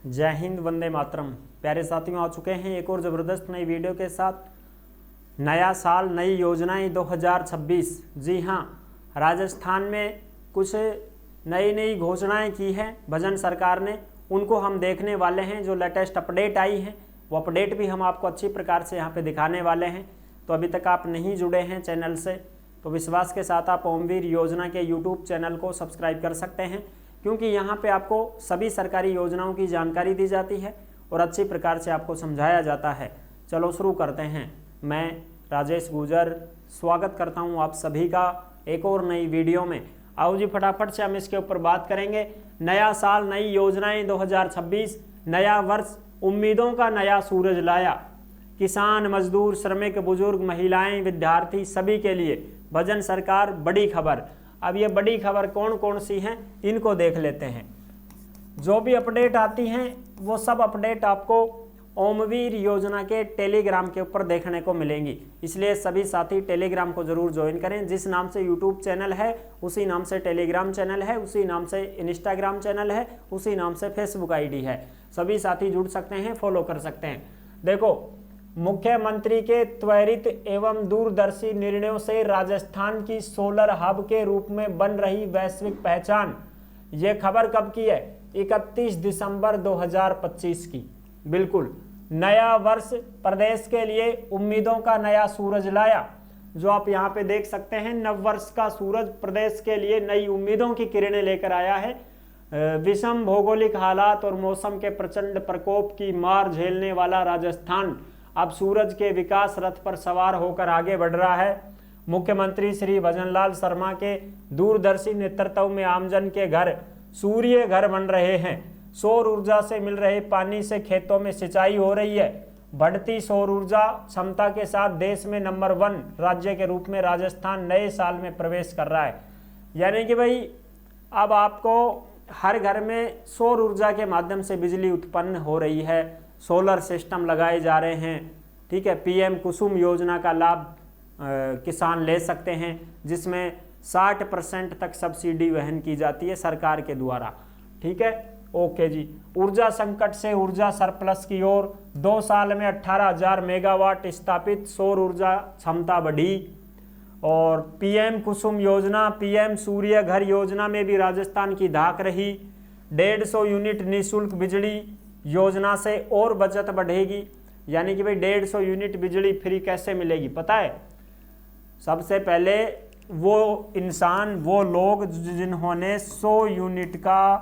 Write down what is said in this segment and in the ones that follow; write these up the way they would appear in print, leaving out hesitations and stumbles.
जय हिंद, वंदे मातरम। प्यारे साथियों, आ चुके हैं एक और ज़बरदस्त नई वीडियो के साथ। नया साल, नई योजनाएं 2026। जी हाँ, राजस्थान में कुछ नई नई घोषणाएं की हैं भजन सरकार ने, उनको हम देखने वाले हैं। जो लेटेस्ट अपडेट आई है वो अपडेट भी हम आपको अच्छी प्रकार से यहाँ पे दिखाने वाले हैं। तो अभी तक आप नहीं जुड़े हैं चैनल से तो विश्वास के साथ आप ओमवीर योजना के यूट्यूब चैनल को सब्सक्राइब कर सकते हैं, क्योंकि यहाँ पे आपको सभी सरकारी योजनाओं की जानकारी दी जाती है और अच्छी प्रकार से आपको समझाया जाता है। चलो शुरू करते हैं। मैं राजेश गुजर स्वागत करता हूँ आप सभी का एक और नई वीडियो में। आओ जी, फटाफट से हम इसके ऊपर बात करेंगे। नया साल, नई योजनाएं 2026, नया वर्ष उम्मीदों का नया सूरज लाया। किसान, मजदूर, श्रमिक, बुजुर्ग, महिलाएं, विद्यार्थी सभी के लिए भजन सरकार बड़ी खबर। अब ये बड़ी खबर कौन कौन सी हैं इनको देख लेते हैं। जो भी अपडेट आती हैं वो सब अपडेट आपको ओमवीर योजना के टेलीग्राम के ऊपर देखने को मिलेंगी, इसलिए सभी साथी टेलीग्राम को जरूर ज्वाइन करें। जिस नाम से यूट्यूब चैनल है उसी नाम से टेलीग्राम चैनल है, उसी नाम से इंस्टाग्राम चैनल है, उसी नाम से फेसबुक आईडी है। सभी साथी जुड़ सकते हैं, फॉलो कर सकते हैं। देखो, मुख्यमंत्री के त्वरित एवं दूरदर्शी निर्णयों से राजस्थान की सोलर हब के रूप में बन रही वैश्विक पहचान। ये खबर कब की है? 31 दिसंबर 2025 की। बिल्कुल, नया वर्ष प्रदेश के लिए उम्मीदों का नया सूरज लाया। जो आप यहाँ पे देख सकते हैं, नव वर्ष का सूरज प्रदेश के लिए नई उम्मीदों की किरणें लेकर आया है। विषम भौगोलिक हालात और मौसम के प्रचंड प्रकोप की मार झेलने वाला राजस्थान अब सूरज के विकास रथ पर सवार होकर आगे बढ़ रहा है। मुख्यमंत्री श्री भजनलाल शर्मा के दूरदर्शी नेतृत्व में आमजन के घर सूर्य घर बन रहे हैं। सौर ऊर्जा से मिल रहे पानी से खेतों में सिंचाई हो रही है। बढ़ती सौर ऊर्जा क्षमता के साथ देश में नंबर 1 राज्य के रूप में राजस्थान नए साल में प्रवेश कर रहा है। यानी कि भाई अब आपको हर घर में सौर ऊर्जा के माध्यम से बिजली उत्पन्न हो रही है। सोलर सिस्टम लगाए जा रहे हैं। ठीक है, पीएम कुसुम योजना का लाभ किसान ले सकते हैं, जिसमें 60% तक सब्सिडी वहन की जाती है सरकार के द्वारा। ठीक है, ओके जी। ऊर्जा संकट से ऊर्जा सरप्लस की ओर 2 साल में 18,000 मेगावाट स्थापित सौर ऊर्जा क्षमता बढ़ी। और पीएम कुसुम योजना, पीएम सूर्य घर योजना में भी राजस्थान की धाक रही। 150 यूनिट निःशुल्क बिजली योजना से और बचत बढ़ेगी। यानी कि भाई 150 यूनिट बिजली फ्री कैसे मिलेगी पता है? सबसे पहले वो इंसान, वो लोग जिन्होंने 100 यूनिट का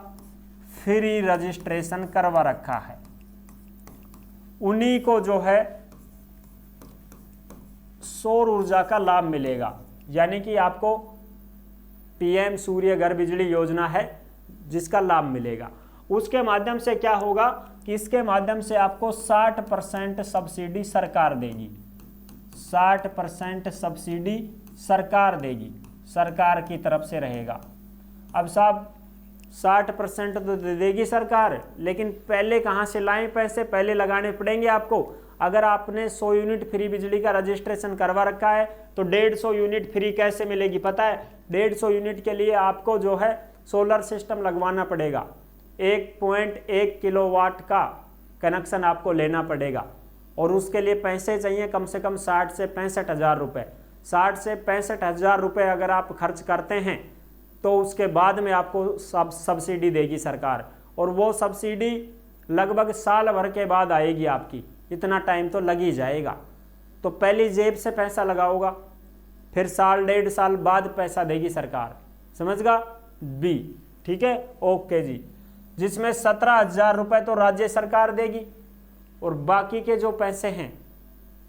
फ्री रजिस्ट्रेशन करवा रखा है, उन्हीं को जो है सौर ऊर्जा का लाभ मिलेगा। यानी कि आपको पीएम सूर्य घर बिजली योजना है जिसका लाभ मिलेगा। उसके माध्यम से क्या होगा कि इसके माध्यम से आपको 60% सब्सिडी सरकार देगी। 60% सब्सिडी सरकार देगी, सरकार की तरफ से रहेगा। अब साहब 60% तो देगी सरकार, लेकिन पहले कहाँ से लाएं पैसे? पहले लगाने पड़ेंगे आपको। अगर आपने 100 यूनिट फ्री बिजली का रजिस्ट्रेशन करवा रखा है तो 150 यूनिट फ्री कैसे मिलेगी पता है? 150 यूनिट के लिए आपको जो है सोलर सिस्टम लगवाना पड़ेगा। 1.1 किलोवाट का कनेक्शन आपको लेना पड़ेगा और उसके लिए पैसे चाहिए कम से कम 60 से 65 हज़ार रुपये। 60 से 65 हज़ार रुपये अगर आप खर्च करते हैं तो उसके बाद में आपको सब्सिडी देगी सरकार। और वो सब्सिडी लगभग साल भर के बाद आएगी आपकी। इतना टाइम तो लग ही जाएगा। तो पहली जेब से पैसा लगाओगा, फिर साल 1.5 साल बाद पैसा देगी सरकार। समझ गा बी? ठीक है, ओके जी। जिसमें 17,000 रुपये तो राज्य सरकार देगी और बाकी के जो पैसे हैं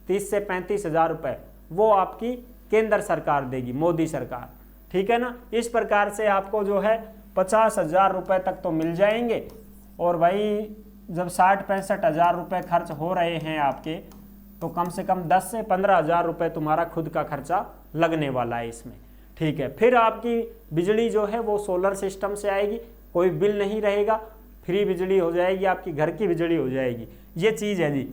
30 से 35 हज़ार रुपये वो आपकी केंद्र सरकार देगी, मोदी सरकार। ठीक है ना? इस प्रकार से आपको जो है 50,000 रुपये तक तो मिल जाएंगे। और भाई जब 60-65 हज़ार रुपये खर्च हो रहे हैं आपके, तो कम से कम 10 से 15 हज़ार रुपये तुम्हारा खुद का खर्चा लगने वाला है इसमें। ठीक है, फिर आपकी बिजली जो है वो सोलर सिस्टम से आएगी, कोई बिल नहीं रहेगा, फ्री बिजली हो जाएगी, आपकी घर की बिजली हो जाएगी। ये चीज़ है जी।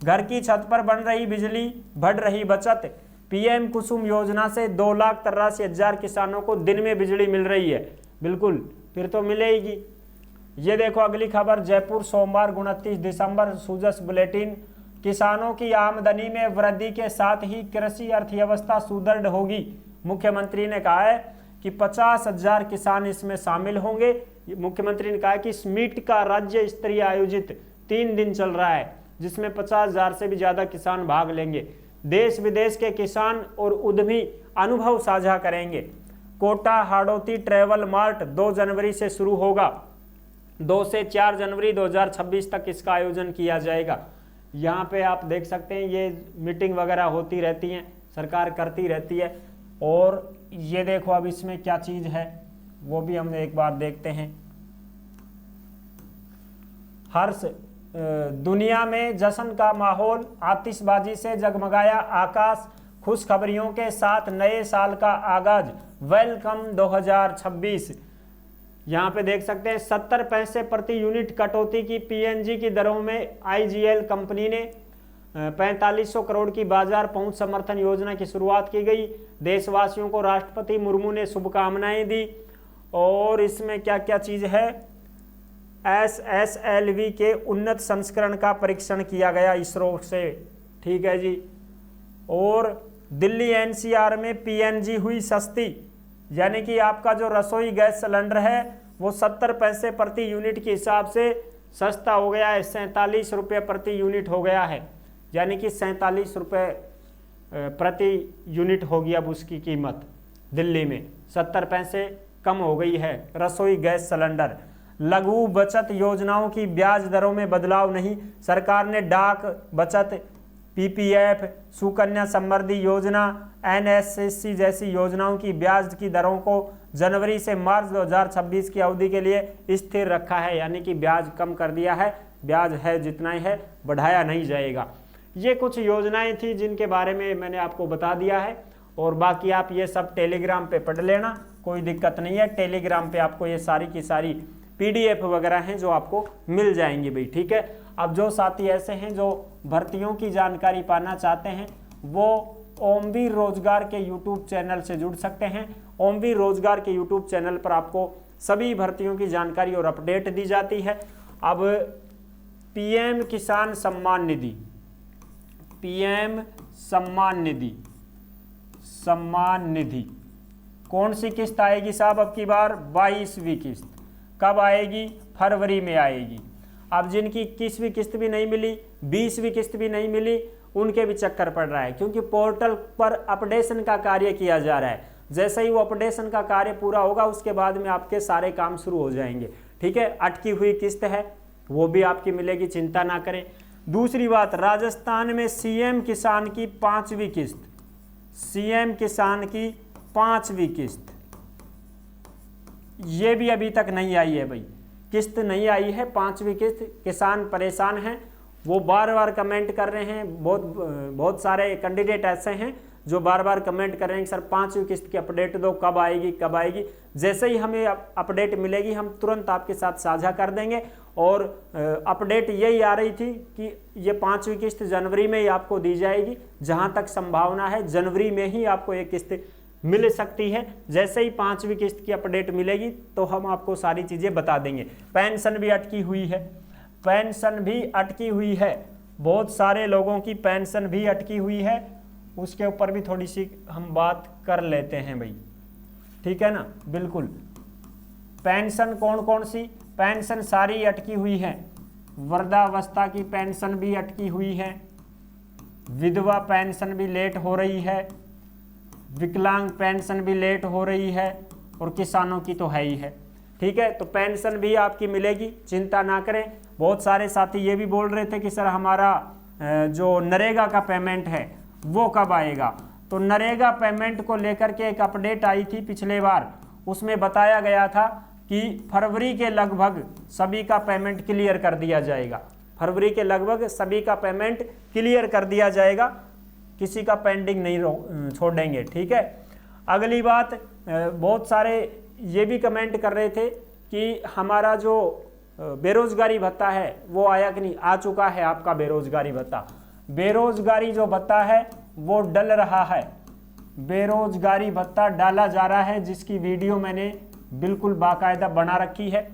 घर की छत पर बन रही बिजली, बढ़ रही बचत। पीएम कुसुम योजना से 2,83,000 किसानों को दिन में बिजली मिल रही है। बिल्कुल, फिर तो मिलेगी। ये देखो अगली खबर, जयपुर सोमवार 29 दिसंबर सूजस बुलेटिन। किसानों की आमदनी में वृद्धि के साथ ही कृषि अर्थव्यवस्था सुदृढ़ होगी। मुख्यमंत्री ने कहा है कि 50,000 किसान इसमें शामिल होंगे। मुख्यमंत्री ने कहा है कि इस मीट का राज्य स्तरीय आयोजित 3 दिन चल रहा है, जिसमें 50,000 से भी ज्यादा किसान भाग लेंगे। देश विदेश के किसान और उद्यमी अनुभव साझा करेंगे। कोटा हाड़ौती ट्रैवल मार्ट 2 जनवरी से शुरू होगा। 2 से 4 जनवरी 2026 तक इसका आयोजन किया जाएगा। यहाँ पे आप देख सकते हैं ये मीटिंग वगैरह होती रहती हैं, सरकार करती रहती है। और ये देखो अब इसमें क्या चीज़ है वो भी हम एक बार देखते हैं। हर्ष, दुनिया में जश्न का माहौल, आतिशबाजी से जगमगाया आकाश, खुशखबरियों के साथ नए साल का आगाज, वेलकम 2026। यहाँ पे देख सकते हैं 70 पैसे प्रति यूनिट कटौती की पीएनजी की दरों में आईजीएल कंपनी ने 4500 करोड़ की बाजार पहुंच समर्थन योजना की शुरुआत की गई। देशवासियों को राष्ट्रपति मुर्मू ने शुभकामनाएं दी। और इसमें क्या क्या चीज़ है, SSLV के उन्नत संस्करण का परीक्षण किया गया इसरो से, ठीक है जी। और दिल्ली एनसीआर में पीएनजी हुई सस्ती, यानी कि आपका जो रसोई गैस सिलेंडर है वो 70 पैसे प्रति यूनिट के हिसाब से सस्ता हो गया है, 47 रुपये प्रति यूनिट हो गया है, यानी कि 47 रुपये प्रति यूनिट होगी अब उसकी कीमत। दिल्ली में 70 पैसे कम हो गई है रसोई गैस सिलेंडर। लघु बचत योजनाओं की ब्याज दरों में बदलाव नहीं, सरकार ने डाक बचत, पीपीएफ, सुकन्या समृद्धि योजना, एनएसएससी जैसी योजनाओं की ब्याज की दरों को जनवरी से मार्च 2026 की अवधि के लिए स्थिर रखा है, यानी कि ब्याज कम कर दिया है, ब्याज है जितना ही है, बढ़ाया नहीं जाएगा। ये कुछ योजनाएं थी जिनके बारे में मैंने आपको बता दिया है। और बाकी आप ये सब टेलीग्राम पे पढ़ लेना, कोई दिक्कत नहीं है। टेलीग्राम पे आपको ये सारी की सारी पीडीएफ वगैरह हैं जो आपको मिल जाएंगी भाई, ठीक है। अब जो साथी ऐसे हैं जो भर्तियों की जानकारी पाना चाहते हैं वो ओमवीर रोजगार के यूट्यूब चैनल से जुड़ सकते हैं। ओमवीर रोजगार के यूट्यूब चैनल पर आपको सभी भर्तियों की जानकारी और अपडेट दी जाती है। अब पीएम किसान सम्मान निधि, पीएम सम्मान निधि कौन सी किस्त आएगी साहब अब की बार? 22वीं किस्त। कब आएगी? फरवरी में आएगी। अब जिनकी 21वीं किस्त भी नहीं मिली, 20वीं किस्त भी नहीं मिली, उनके भी चक्कर पड़ रहा है, क्योंकि पोर्टल पर अपडेशन का कार्य किया जा रहा है। जैसे ही वो अपडेशन का कार्य पूरा होगा उसके बाद में आपके सारे काम शुरू हो जाएंगे, ठीक है। अटकी हुई किस्त है वो भी आपकी मिलेगी, चिंता ना करें। दूसरी बात, राजस्थान में सीएम किसान की 5वीं किस्त, सीएम किसान की 5वीं किस्त ये भी अभी तक नहीं आई है भाई, किस्त नहीं आई है 5वीं किस्त। किसान परेशान हैं, वो बार बार कमेंट कर रहे हैं। बहुत सारे कैंडिडेट ऐसे हैं जो बार बार कमेंट कर रहे हैं कि सर 5वीं किस्त की अपडेट दो, कब आएगी कब आएगी। जैसे ही हमें अपडेट मिलेगी हम तुरंत आपके साथ साझा कर देंगे। और अपडेट यही आ रही थी कि ये 5वीं किस्त जनवरी में ही आपको दी जाएगी। जहां तक संभावना है जनवरी में ही आपको ये किस्त मिल सकती है। जैसे ही 5वीं किस्त की अपडेट मिलेगी तो हम आपको सारी चीज़ें बता देंगे। पेंशन भी अटकी हुई है, पेंशन भी अटकी हुई है, बहुत सारे लोगों की पेंशन भी अटकी हुई है। उसके ऊपर भी थोड़ी सी हम बात कर लेते हैं भाई, ठीक है ना। बिल्कुल, पेंशन कौन कौन सी? पेंशन सारी अटकी हुई है। वृद्धावस्था की पेंशन भी अटकी हुई है, विधवा पेंशन भी लेट हो रही है, विकलांग पेंशन भी लेट हो रही है, और किसानों की तो है ही है, ठीक है। तो पेंशन भी आपकी मिलेगी, चिंता ना करें। बहुत सारे साथी ये भी बोल रहे थे कि सर हमारा जो नरेगा का पेमेंट है वो कब आएगा। तो नरेगा पेमेंट को लेकर के एक अपडेट आई थी पिछले बार, उसमें बताया गया था कि फरवरी के लगभग सभी का पेमेंट क्लियर कर दिया जाएगा। फरवरी के लगभग सभी का पेमेंट क्लियर कर दिया जाएगा, किसी का पेंडिंग नहीं छोड़ेंगे, ठीक है। अगली बात, बहुत सारे ये भी कमेंट कर रहे थे कि हमारा जो बेरोजगारी भत्ता है वो आया कि नहीं। आ चुका है आपका बेरोजगारी भत्ता। बेरोजगारी जो भत्ता है वो डल रहा है, बेरोजगारी भत्ता डाला जा रहा है, जिसकी वीडियो मैंने बिल्कुल बाकायदा बना रखी है।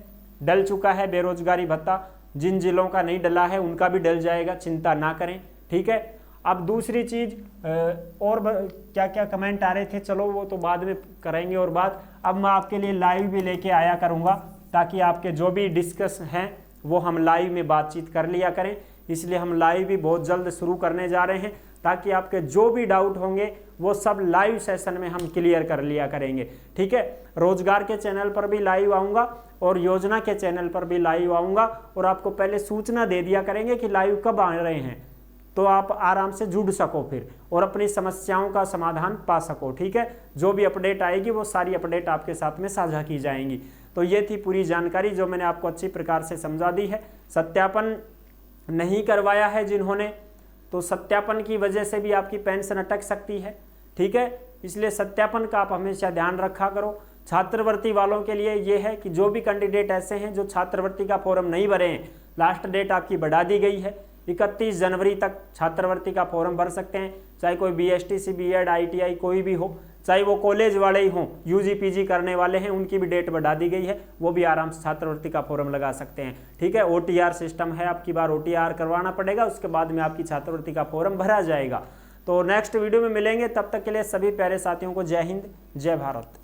डल चुका है बेरोजगारी भत्ता, जिन जिलों का नहीं डला है उनका भी डल जाएगा, चिंता ना करें, ठीक है। अब दूसरी चीज और क्या क्या कमेंट आ रहे थे, चलो वो तो बाद में करेंगे और बात। अब मैं आपके लिए लाइव भी लेके आया करूंगा ताकि आपके जो भी डिस्कस हैं वो हम लाइव में बातचीत कर लिया करें, इसलिए हम लाइव भी बहुत जल्द शुरू करने जा रहे हैं ताकि आपके जो भी डाउट होंगे वो सब लाइव सेशन में हम क्लियर कर लिया करेंगे, ठीक है। रोजगार के चैनल पर भी लाइव आऊँगा और योजना के चैनल पर भी लाइव आऊँगा और आपको पहले सूचना दे दिया करेंगे कि लाइव कब आ रहे हैं, तो आप आराम से जुड़ सको फिर और अपनी समस्याओं का समाधान पा सको, ठीक है। जो भी अपडेट आएगी वो सारी अपडेट आपके साथ में साझा की जाएंगी। तो ये थी पूरी जानकारी जो मैंने आपको अच्छी प्रकार से समझा दी है। सत्यापन नहीं करवाया है जिन्होंने, तो सत्यापन की वजह से भी आपकी पेंशन अटक सकती है, ठीक है। इसलिए सत्यापन का आप हमेशा ध्यान रखा करो। छात्रवृत्ति वालों के लिए ये है कि जो भी कैंडिडेट ऐसे हैं जो छात्रवृत्ति का फॉर्म नहीं भरे हैं, लास्ट डेट आपकी बढ़ा दी गई है, 31 जनवरी तक छात्रवृत्ति का फॉर्म भर सकते हैं। चाहे कोई BSTC BEd ITI कोई भी हो, चाहे वो कॉलेज वाले ही हों, UG PG करने वाले हैं, उनकी भी डेट बढ़ा दी गई है, वो भी आराम से छात्रवृत्ति का फॉर्म लगा सकते हैं, ठीक है। OTR सिस्टम है, आपकी बार OTR करवाना पड़ेगा, उसके बाद में आपकी छात्रवृत्ति का फॉर्म भरा जाएगा। तो नेक्स्ट वीडियो में मिलेंगे, तब तक के लिए सभी प्यारे साथियों को जय हिंद, जय भारत।